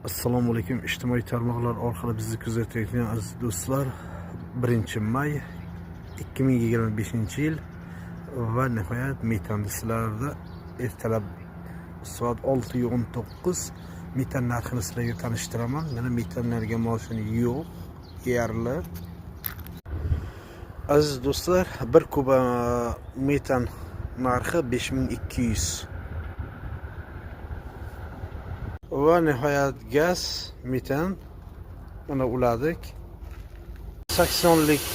Assalomu alaykum. Ijtimoiy tarmoqlar orqali bizni kuzatayotgan aziz do'stlar, 1-may 2025-yil va nihoyat metan sizlarda ertalab soat 6:19 metan narxini sizlarga tanishtiraman. Mana metanlarga mashina yo'q, yarli. Aziz do'stlar, 1 kuba metan narxi 5200. Va nihoyat gaz metan mana uladik. 80lik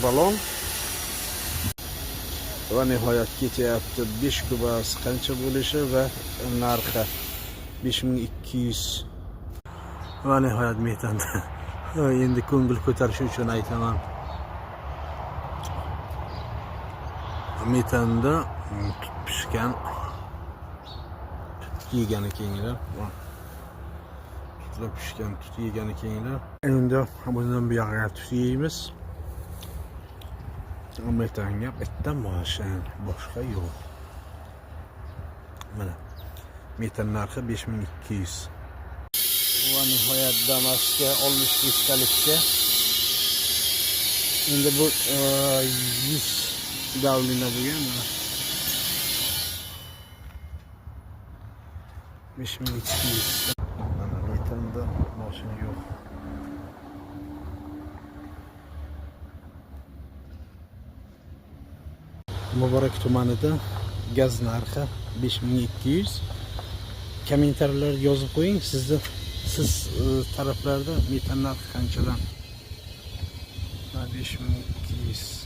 balon va nihoyat ketyapti. 5 kubasi qancha bo'lishi va narxi 5200. Va nihoyat metanda endi ko'ngil ko'tarish uchun aytaman, metanda tut pishgan yegani kenglar, tutlar pishgan tut yegani kenglar. Endi bundan bu yoqqa tut yeymiz. Metanga bitta mashina, boshqa yo'q. Mana metan narxi 5200. Va nihoyat Damas'ga 60 litkalikka. Endi bu 100 davlina bo'lgan. 5200. Mana metanda mashina yo'q. Muborak tumanida gaz narxi 5200. Kommentariylar yozib qo'ying, siz taraflarda metan narxi qanchadan? 5200.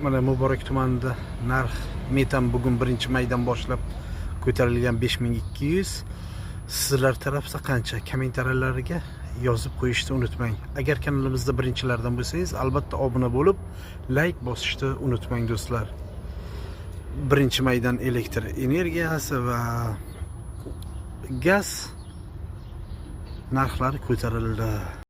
Mana Muborak tumanida narx metan bugun 1-maydan boshlab ko'tarilgan 5200. Sizlar tarafda qancha? Kommentariyalarga yozib qo'yishni unutmang. Agar kanalimizda birinchilardan bo'lsangiz, albatta obuna bo'lib, like bosishni unutmang do'stlar. 1-maydan elektr energiyasi va gaz narxlari ko'tarildi.